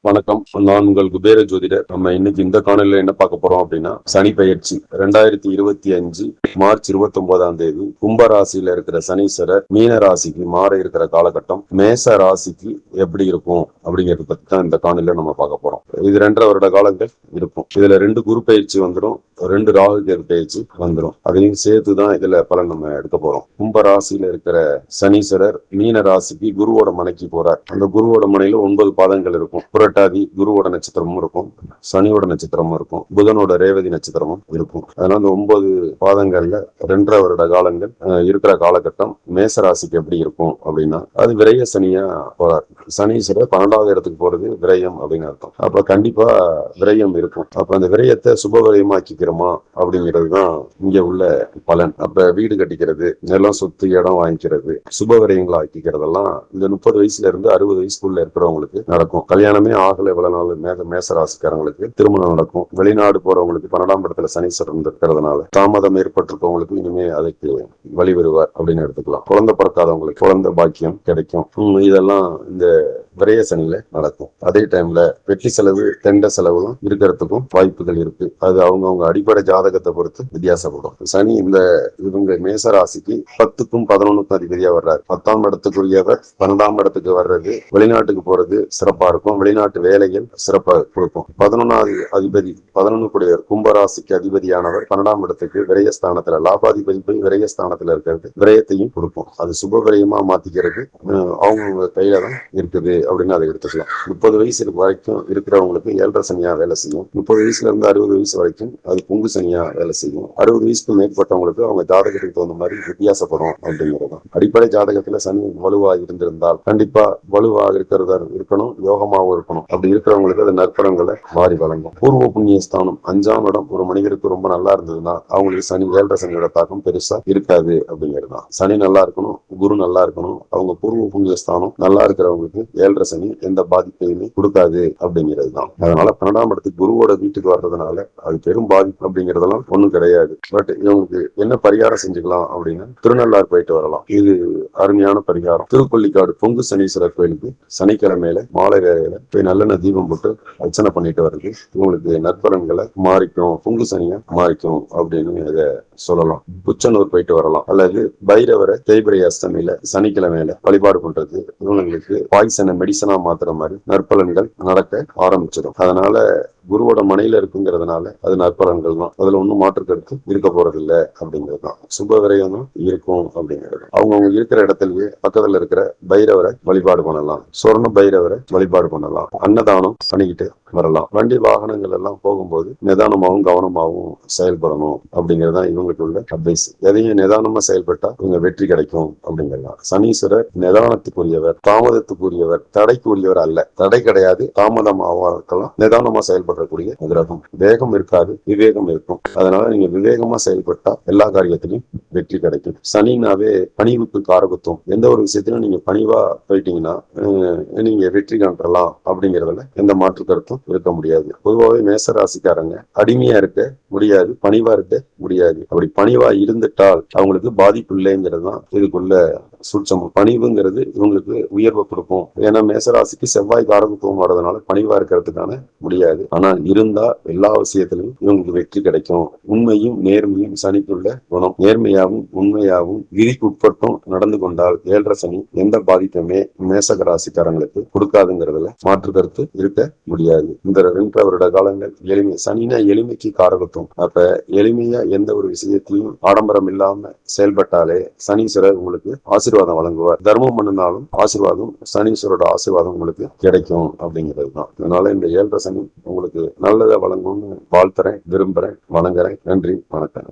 வணக்கம், நான் உங்கள் குபேர ஜோதிடர். நம்ம இன்னைக்கு இந்த காணொலியில என்ன பார்க்க போறோம் அப்படின்னா, சனி பெயர்ச்சி 2025 மார்ச் 29ஆம் தேதி கும்ப ராசியில இருக்கிற சனீஸ்வரர் மீன ராசிக்கு மாற இருக்கிற காலகட்டம், மேச ராசிக்கு எப்படி இருக்கும் அப்படிங்கறத பத்தி தான் இந்த காணொலியில நம்ம பார்க்க போறோம். இது 2.5 வருட காலங்கள் இருக்கும். இதுல 2 குரு பயிற்சி வந்துடும், 2 ராகு கேது பயிற்சி வந்துடும். அதையும் சேர்த்துதான் இதுல பலன் நம்ம எடுக்க போறோம். கும்ப ராசியில இருக்கிற சனீஸ்வரர் மீன ராசிக்கு குருவோட மனைக்கு போறார். அந்த குருவோட மனையில 9 பாதங்கள் இருக்கும். புரட்டாதி குருவோட நட்சத்திரமும் இருக்கும், சனியோட நட்சத்திரமும் இருக்கும், புதனோட ரேவதி நட்சத்திரமும் இருக்கும். அதனால அந்த 9 பாதங்கள்ல 2.5 வருட காலங்கள் இருக்கிற காலகட்டம் மேச ராசிக்கு எப்படி இருக்கும் அப்படின்னா, அது விரய சனியா போறார். சனீஸ்வரர் 12வது இடத்துக்கு போறது விரயம் அப்படின்னு அர்த்தம். அப்ப கண்டிப்பா விரயம் இருக்கும். அப்ப அந்த விரயத்தை சுப விரயமாக்கிக்கிறோமா அப்படிங்கிறது தான் இங்க உள்ள பலன். அப்ப வீடு கட்டிக்கிறது, நிலம் சொத்து இடம் வாங்கிக்கிறது, சுப விரயங்களை ஆக்கிக்கிறதெல்லாம் இந்த 30 வயசுல இருந்து 60 வயசுக்குள்ள இருக்கிறவங்களுக்கு நடக்கும். கல்யாணமே ஆகல இவ்வளவு நாள் மேச ராசிக்காரங்களுக்கு திருமணம் நடக்கும். வெளிநாடு போறவங்களுக்கு 12ஆம் இடத்துல சனீஸ்வரன் இருக்கிறதுனால தாமதம் ஏற்பட்டிருக்கவங்களுக்கு இனிமே அதுக்கு வழிவருவார் அப்படின்னு எடுத்துக்கலாம். குழந்தை பிறக்காதவங்களுக்கு குழந்தை பாக்கியம் கிடைக்கும். இதெல்லாம் இந்த விரய சனியில நடக்கும். அதே டைம்ல வெற்றி செலவு தெண்ட செலவும் இருக்கிறதுக்கும் வாய்ப்புகள் இருக்கு. அது அவங்க அடிப்படை ஜாதகத்தை பொறுத்து வித்தியாசப்படும். சனி இவங்க மேச ராசிக்கு 10க்கும் 11க்கும் அதிபதியா வர்றாரு. 10ஆம் இடத்துக்குரியவர் 12ஆம் இடத்துக்கு வர்றது, வெளிநாட்டுக்கு போறது சிறப்பா இருக்கும். வெளிநாட்டு வேலைகள் சிறப்பா கொடுக்கும். 11வது அதிபதி 11 கூடியவர் கும்பராசிக்கு அதிபதியானவர் 12ஆம் இடத்துக்கு விரயஸ்தானத்துல லாபாதிபதி போய் விரயஸ்தானத்துல இருக்கிறது விரயத்தையும் கொடுக்கும். அது சுப விரயமா மாத்திக்கிறது அவங்க கையில தான் இருக்குது அப்படின்னு அதை எடுத்துக்கலாம். 30 வயசு வரைக்கும் இருக்கிறவங்களுக்கு 7.5 சனியா வேலை செய்யும். 30 வயசுல இருந்து 60 வயசு வரைக்கும் அது பொங்கு சனியா வேலை செய்யும். 60 வயசுக்கு மேற்பட்டவங்களுக்கு அவங்க ஜாதகத்துக்கு தகுந்த மாதிரி வித்தியாசப்படும் அப்படிங்கிறது. அடிப்படை ஜாதகத்துல சனி வலுவா இருந்திருந்தால் கண்டிப்பா வலுவா இருக்கிறதா இருக்கணும், யோகமாவும் இருக்கணும். அப்படி இருக்கிறவங்களுக்கு அது நற்பலன்களை வாரி வழங்கும். பூர்வ புண்ணிய ஸ்தானம் 5ஆம் இடம் ஒரு மனிதருக்கு ரொம்ப நல்லா இருந்ததுன்னா அவங்களுக்கு சனி 7.5 சனியோட தாக்கம் பெருசா இருக்காது அப்படிங்கிறது தான். சனி நல்லா இருக்கணும், குரு நல்லா இருக்கணும். அவங்க பூர்வ புண்ணிய ஸ்தானம் நல்லா இருக்கிறவங்களுக்கு 7.5 சனி எந்த பாதிப்பையுமே கொடுக்காது அப்படிங்கிறது தான். அதனால 12ஆம் இடத்துக்கு குருவோட வீட்டுக்கு வர்றதுனால அது பெரும் பாதிப்பு அப்படிங்கறதெல்லாம் ஒண்ணும் கிடையாது. பட் இவங்களுக்கு என்ன பரிகாரம் செஞ்சுக்கலாம் அப்படின்னா, திருநள்ளாறு போயிட்டு வரலாம். இது அருமையான பரிகாரம். திருக்கொள்ளிக்காடு பொங்கு சனீஸ்வரர் கோயிலுக்கு சனிக்கிழமையில மாலை வேளையில போய் நல்லெண்ணெய் தீபம் போட்டு அர்ச்சனை பண்ணிட்டு வர்றது உங்களுக்கு நற்பலன்களை மாறிக்கும், பொங்கு சனியா மாறிக்கும் அப்படின்னு இதை சொல்லலாம். புச்சனூர் போயிட்டு வரலாம். அல்லது பைரவரை தேய்பிரை அஷ்டமியில சனிக்கிழமையில வழிபாடு பண்றது இவங்களுக்கு பாய்சனை மெடிசனா மாத்துற மாதிரி நற்பலன்கள் நடக்க ஆரம்பிச்சிடும். அதனால குருவோட மனையில இருக்குங்கிறதுனால அது நற்பலன்கள் தான். அதுல ஒன்னும் மாற்று கருத்து இருக்க போறது இல்லை அப்படிங்கிறது தான். சுப விரயம் தான் இருக்கும் அப்படிங்கிறது. அவங்க இருக்கிற இடத்துலயே பக்கத்துல இருக்கிற பைரவரை வழிபாடு பண்ணலாம், சொர்ண பைரவரை வழிபாடு பண்ணலாம், அன்னதானம் பண்ணிக்கிட்டு வரலாம். வண்டி வாகனங்கள் எல்லாம் போகும்போது நிதானமாகவும் கவனமாகவும் செயல்படணும் அப்படிங்கிறது தான் இவங்களுக்கு உள்ள அட்வைஸ். எதையும் நிதானமா செயல்பட்டா இவங்க வெற்றி கிடைக்கும் அப்படிங்கிறதான். சனீஸ்வரர் நிதானத்துக்குரியவர், தாமதத்துக்குரியவர், தடைக்குரியவர் அல்ல. தடை கிடையாது, தாமதமாக இருக்கலாம். நிதானமா செயல்படக்கூடிய கிரகம். வேகம் இருக்காது, விவேகம் இருக்கும். அதனால நீங்க விவேகமா செயல்பட்டா எல்லா காரியத்திலையும் வெற்றி கிடைக்கும். சனினாவே பணிவுக்கு காரகத்துவம். எந்த ஒரு விஷயத்திலும் நீங்க பணிவா போயிட்டீங்கன்னா நீங்க வெற்றி காணலாம் அப்படிங்கறதுல எந்த மாற்று கருத்தும் இருக்க முடியாது. பொதுவாகவே மேச ராசிக்காரங்க அடிமையா இருக்க முடியாது, பணிவா இருக்க முடியாது. அப்படி பணிவா இருந்துட்டால் அவங்களுக்கு பாதிப்பு இல்லைங்கிறது தான் இதுக்குள்ள சூட்சமம். பணிவுங்கிறது இவங்களுக்கு உயர்வை கொடுக்கும். ஏன்னா மேசராசிக்கு செவ்வாய் காரகத்துவம் வர்றதுனால பணிவா இருக்கிறதுக்கான முடியாது. ஆனா இருந்தா எல்லா விஷயத்திலும் இவங்களுக்கு வெற்றி கிடைக்கும். உண்மையும் நேர்மையும் சனிக்குள்ள குணம். நேர்மையாகவும் உண்மையாகவும் விதிக்கு உட்பட்டும் நடந்து கொண்டால் 7.5 சனி எந்த பாதிப்புமே மேசக ராசிக்காரங்களுக்கு கொடுக்காதுங்கிறதுல மாற்று கருத்து இருக்க முடியாது. இந்த 2.5 வருட காலங்கள் எளிமை. சனினா எளிமைக்கு காரகத்துவம். அப்ப எளிமையா எந்த ஒரு விஷயத்தையும் ஆடம்பரம் இல்லாம செயல்பட்டாலே சனீஸ்வரர் உங்களுக்கு ஆசீர்வாதம் வழங்குவார். தர்மம் பண்ணினாலும் ஆசீர்வாதம், சனீஸ்வரோட ஆசீர்வாதம் உங்களுக்கு கிடைக்கும் அப்படிங்கிறது தான். அதனால இந்த 7.5 சனி உங்களுக்கு நல்லதை வழங்கும்னு வாழ்த்துறேன், விரும்புறேன், வணங்குறேன். நன்றி, வணக்கம்.